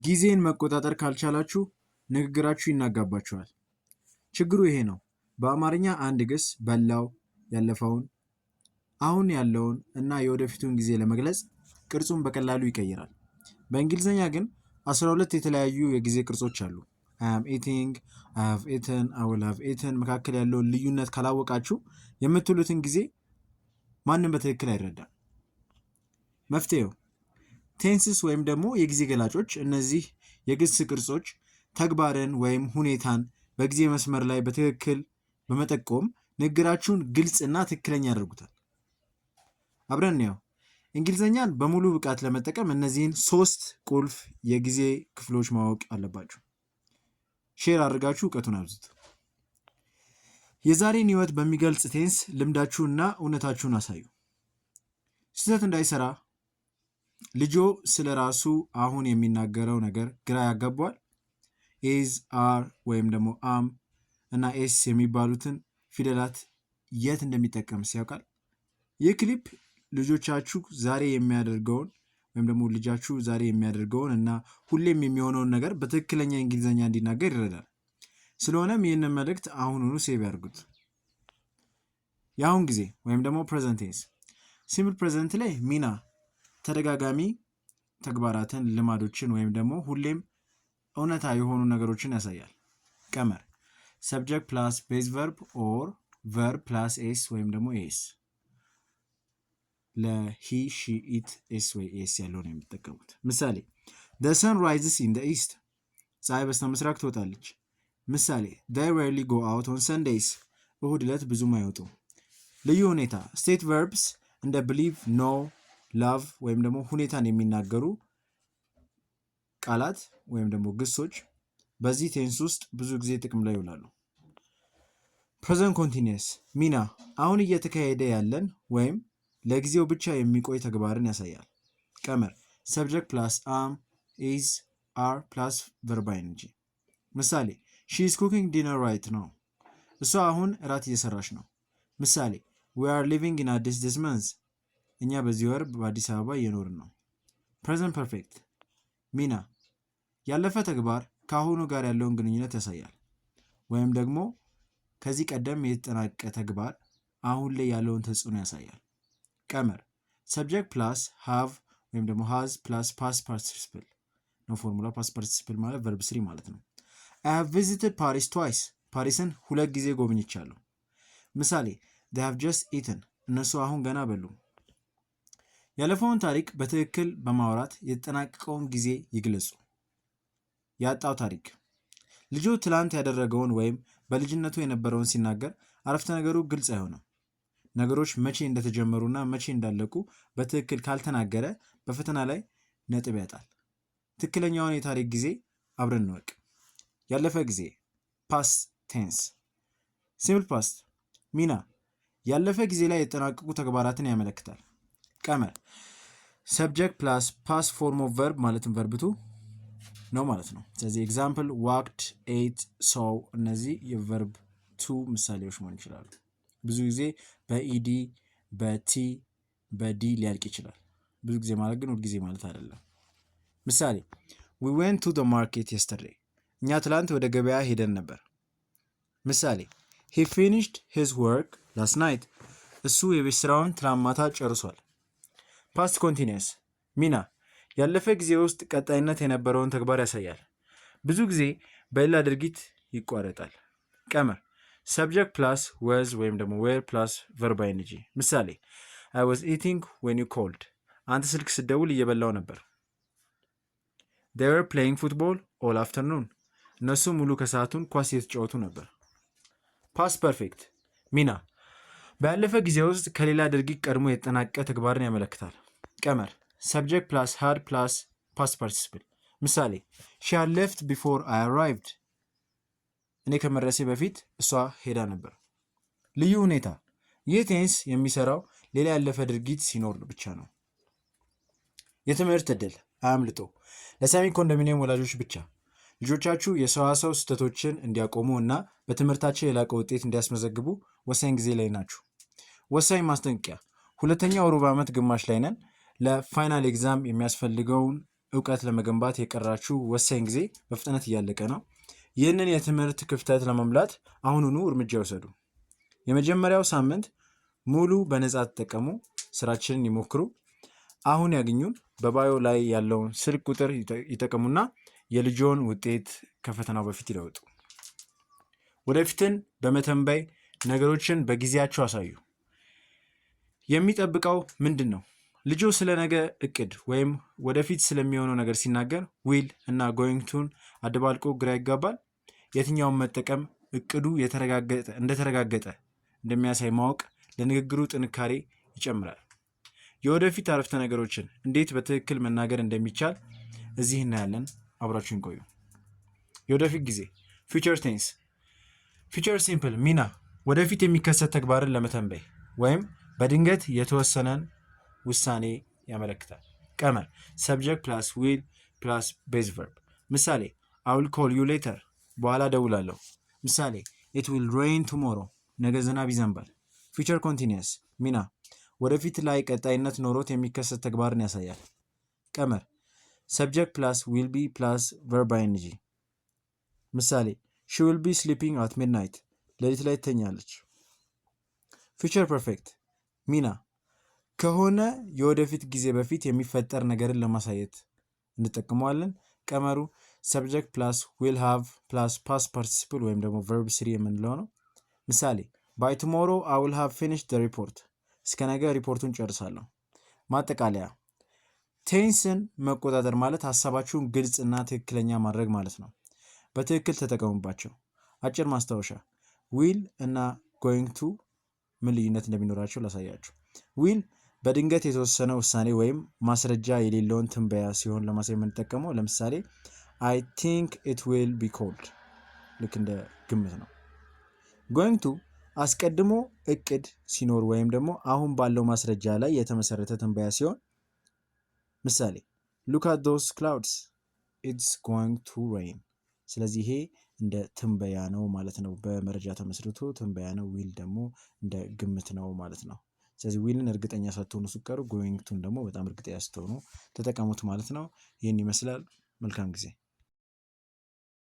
ጊዜን መቆጣጠር ካልቻላችሁ ንግግራችሁ ይናጋባችኋል። ችግሩ ይሄ ነው። በአማርኛ አንድ ግስ በላው፣ ያለፈውን፣ አሁን ያለውን እና የወደፊቱን ጊዜ ለመግለጽ ቅርጹን በቀላሉ ይቀይራል። በእንግሊዝኛ ግን 12 የተለያዩ የጊዜ ቅርጾች አሉ። I am eating, I have eaten, I will have eaten መካከል ያለውን ልዩነት ካላወቃችሁ የምትሉትን ጊዜ ማንም በትክክል አይረዳም። መፍትሄው ቴንስስ ወይም ደግሞ የጊዜ ገላጮች እነዚህ የግስ ቅርጾች ተግባርን ወይም ሁኔታን በጊዜ መስመር ላይ በትክክል በመጠቆም ንግግራችሁን ግልጽ እና ትክክለኛ ያደርጉታል። አብረን እንየው። እንግሊዝኛን በሙሉ ብቃት ለመጠቀም እነዚህን 3 ቁልፍ የጊዜ ክፍሎች ማወቅ አለባችሁ። ሼር አድርጋችሁ እውቀቱን አብዙት። የዛሬን ህይወት በሚገልጽ ቴንስ ልምዳችሁና እውነታችሁን አሳዩ። ስህተት እንዳይሰራ ልጆ ስለ ራሱ አሁን የሚናገረው ነገር ግራ ያጋባዋል። ኢዝ፣ አር ወይም ደግሞ አም እና ኤስ የሚባሉትን ፊደላት የት እንደሚጠቀምስ ያውቃል? ይህ ክሊፕ ልጆቻችሁ ዛሬ የሚያደርገውን ወይም ደግሞ ልጃችሁ ዛሬ የሚያደርገውን እና ሁሌም የሚሆነውን ነገር በትክክለኛ እንግሊዝኛ እንዲናገር ይረዳል። ስለሆነም ይህንን መልእክት አሁኑኑ ሴቭ ያድርጉት። የአሁን ጊዜ ወይም ደግሞ ፕሬዘንት ቴንስ። ሲምፕል ፕሬዘንት ላይ ሚና ተደጋጋሚ ተግባራትን፣ ልማዶችን ወይም ደግሞ ሁሌም እውነታ የሆኑ ነገሮችን ያሳያል። ቀመር ሰብጀክት ፕላስ ቤዝ ቨርብ ኦር ቨርብ ፕላስ ኤስ ወይም ደግሞ ኤስ። ለሂ ሺ ኢት ኤስ ወይ ኤስ ያለው ነው የሚጠቀሙት። ምሳሌ the sun rises in the east ፀሐይ በስተ ምስራቅ ትወጣለች። ምሳሌ they rarely go out on Sundays እሁድ ዕለት ብዙም አይወጡም። ልዩ ሁኔታ ስቴት ቨርብስ እንደ believe፣ know፣ love ወይም ደግሞ ሁኔታን የሚናገሩ ቃላት ወይም ደግሞ ግሶች በዚህ ቴንስ ውስጥ ብዙ ጊዜ ጥቅም ላይ ይውላሉ። ፕሬዘንት ኮንቲኒየስ ሚና አሁን እየተካሄደ ያለን ወይም ለጊዜው ብቻ የሚቆይ ተግባርን ያሳያል። ቀመር ሰብጀክት ፕላስ አም ኢዝ አር ፕላስ ቨርብ አይንጂ። ምሳሌ ሺ ኢዝ ኩኪንግ ዲነር ራይት ነው እሷ አሁን እራት እየሰራች ነው። ምሳሌ we are living in አዲስ this month እኛ በዚህ ወር በአዲስ አበባ እየኖርን ነው። ፕሬዘንት ፐርፌክት ሚና ያለፈ ተግባር ከአሁኑ ጋር ያለውን ግንኙነት ያሳያል ወይም ደግሞ ከዚህ ቀደም የተጠናቀቀ ተግባር አሁን ላይ ያለውን ተጽዕኖ ያሳያል። ቀመር ሰብጀክት ፕላስ ሃቭ ወይም ደግሞ ሃዝ ፕላስ ፓስት ፓርቲሲፕል ነው። ፎርሙላ ፓስት ፓርቲሲፕል ማለት ቨርብ 3 ማለት ነው። I have visited Paris twice ፓሪስን 2 ጊዜ ጎብኝቻለሁ። ምሳሌ they have just eaten እነሱ አሁን ገና በሉ። ያለፈውን ታሪክ በትክክል በማውራት የተጠናቀቀውን ጊዜ ይግለጹ። ያጣው ታሪክ ልጁ ትላንት ያደረገውን ወይም በልጅነቱ የነበረውን ሲናገር አረፍተ ነገሩ ግልጽ አይሆንም። ነገሮች መቼ እንደተጀመሩና መቼ እንዳለቁ በትክክል ካልተናገረ በፈተና ላይ ነጥብ ያጣል። ትክክለኛውን የታሪክ ጊዜ አብረን እንወቅ። ያለፈ ጊዜ ፓስት ቴንስ። ሲምፕል ፓስት ሚና ያለፈ ጊዜ ላይ የተጠናቀቁ ተግባራትን ያመለክታል። ቀመር ሰብጀክት ፕላስ ፓስት ፎርም ኦፍ ቨርብ ማለትም ቨርብ ቱ ነው ማለት ነው። ስለዚህ ኤግዛምፕል ዋክድ፣ ኤት፣ ሶው እነዚህ የቨርብ ቱ ምሳሌዎች መሆን ይችላሉ። ብዙ ጊዜ በኢዲ በቲ በዲ ሊያልቅ ይችላል። ብዙ ጊዜ ማለት ግን ሁል ጊዜ ማለት አይደለም። ምሳሌ we went to the market yesterday እኛ ትላንት ወደ ገበያ ሄደን ነበር። ምሳሌ he finished his work last night እሱ የቤት ስራውን ትላንት ማታ ጨርሷል። ፓስት ኮንቲኒየስ ሚና ያለፈ ጊዜ ውስጥ ቀጣይነት የነበረውን ተግባር ያሳያል። ብዙ ጊዜ በሌላ ድርጊት ይቋረጣል። ቀመር ሰብጀክት ፕላስ was ወይም ደግሞ were ፕላስ ቨርብ አይንጂ። ምሳሌ I was eating when you called አንተ ስልክ ስትደውል እየበላው ነበር። they were playing football all afternoon እነሱ ሙሉ ከሰዓቱን ኳስ እየተጫወቱ ነበር። ፓስት ፐርፌክት ሚና ባለፈ ጊዜ ውስጥ ከሌላ ድርጊት ቀድሞ የተጠናቀቀ ተግባርን ያመለክታል። ቀመር ሰብጀክት ፕላስ had ፕላስ ፓስት ፓርቲሲፕል። ምሳሌ she had left before I arrived እኔ ከመድረሴ በፊት እሷ ሄዳ ነበር። ልዩ ሁኔታ ይህ ቴንስ የሚሰራው ሌላ ያለፈ ድርጊት ሲኖር ብቻ ነው። የትምህርት ዕድል አያምልጦ። ለሰሚ ኮንዶሚኒየም ወላጆች ብቻ ልጆቻችሁ የሰዋሰው ስህተቶችን እንዲያቆሙ እና በትምህርታቸው የላቀ ውጤት እንዲያስመዘግቡ ወሳኝ ጊዜ ላይ ናችሁ። ወሳኝ ማስጠንቀቂያ፣ ሁለተኛው ሩብ ዓመት ግማሽ ላይ ነን። ለፋይናል ኤግዛም የሚያስፈልገውን እውቀት ለመገንባት የቀራችሁ ወሳኝ ጊዜ በፍጥነት እያለቀ ነው። ይህንን የትምህርት ክፍተት ለመሙላት አሁኑኑ እርምጃ ይወሰዱ። የመጀመሪያው ሳምንት ሙሉ በነፃ ተጠቀሙ። ስራችንን ይሞክሩ። አሁን ያገኙን። በባዮ ላይ ያለውን ስልክ ቁጥር ይጠቀሙና የልጆን ውጤት ከፈተናው በፊት ይለውጡ። ወደፊትን በመተንበይ ነገሮችን በጊዜያቸው አሳዩ። የሚጠብቀው ምንድን ነው? ልጆ ስለ ነገ እቅድ ወይም ወደፊት ስለሚሆነው ነገር ሲናገር ዊል እና ጎይንግቱን አደባልቆ ግራ ይጋባል። የትኛውን መጠቀም እቅዱ እንደተረጋገጠ እንደሚያሳይ ማወቅ ለንግግሩ ጥንካሬ ይጨምራል። የወደፊት አረፍተ ነገሮችን እንዴት በትክክል መናገር እንደሚቻል እዚህ እናያለን። አብራችሁን ቆዩ። የወደፊት ጊዜ ፊውቸር ቴንስ። ፊውቸር ሲምፕል ሚና ወደፊት የሚከሰት ተግባርን ለመተንበይ ወይም በድንገት የተወሰነን ውሳኔ ያመለክታል። ቀመር ሰብጀክት ፕላስ ዊል ፕላስ ቤዝ ቨርብ። ምሳሌ I will call you later በኋላ ደውላለሁ። ምሳሌ it will rain tomorrow ነገ ዝናብ ይዘንባል። ፊውቸር ኮንቲኒየስ ሚና ወደፊት ላይ ቀጣይነት ኖሮት የሚከሰት ተግባርን ያሳያል። ቀመር ሰብጀክት ፕላስ ዊል ቢ ፕላስ ቨርብ አይንጂ። ምሳሌ she will be sleeping at midnight ሌሊት ላይ ትተኛለች። ፊውቸር ፐርፌክት ሚና ከሆነ የወደፊት ጊዜ በፊት የሚፈጠር ነገርን ለማሳየት እንጠቀመዋለን። ቀመሩ ሰብጀክት ፕላስ ዊል ሃቭ ፕላስ ፓስት ፓርቲሲፕል ወይም ደግሞ ቨርብ ስሪ የምንለው ነው። ምሳሌ ባይ ቱሞሮ አይ ዊል ሃቭ ፊኒሽድ ዘ ሪፖርት እስከ ነገ ሪፖርቱን ጨርሳለሁ። ማጠቃለያ ቴንስን መቆጣጠር ማለት ሀሳባችሁን ግልጽ እና ትክክለኛ ማድረግ ማለት ነው። በትክክል ተጠቀሙባቸው። አጭር ማስታወሻ ዊል እና ጎይንግ ቱ ምን ልዩነት እንደሚኖራቸው ላሳያችሁ። ዊል በድንገት የተወሰነ ውሳኔ ወይም ማስረጃ የሌለውን ትንበያ ሲሆን ለማሳየት የምንጠቀመው ለምሳሌ I think it will be cold ልክ እንደ ግምት ነው። going to አስቀድሞ እቅድ ሲኖር ወይም ደግሞ አሁን ባለው ማስረጃ ላይ የተመሰረተ ትንበያ ሲሆን ምሳሌ look at those clouds it's going to rain ስለዚህ ይሄ እንደ ትንበያ ነው ማለት ነው። በመረጃ ተመስርቶ ትንበያ ነው። ዊል ደግሞ እንደ ግምት ነው ማለት ነው። ስለዚህ ዊልን እርግጠኛ ሳትሆኑ ስትቀሩ ጎይንግ ቱን ደግሞ በጣም እርግጠኛ ስትሆኑ ተጠቀሙት ማለት ነው። ይህን ይመስላል። መልካም ጊዜ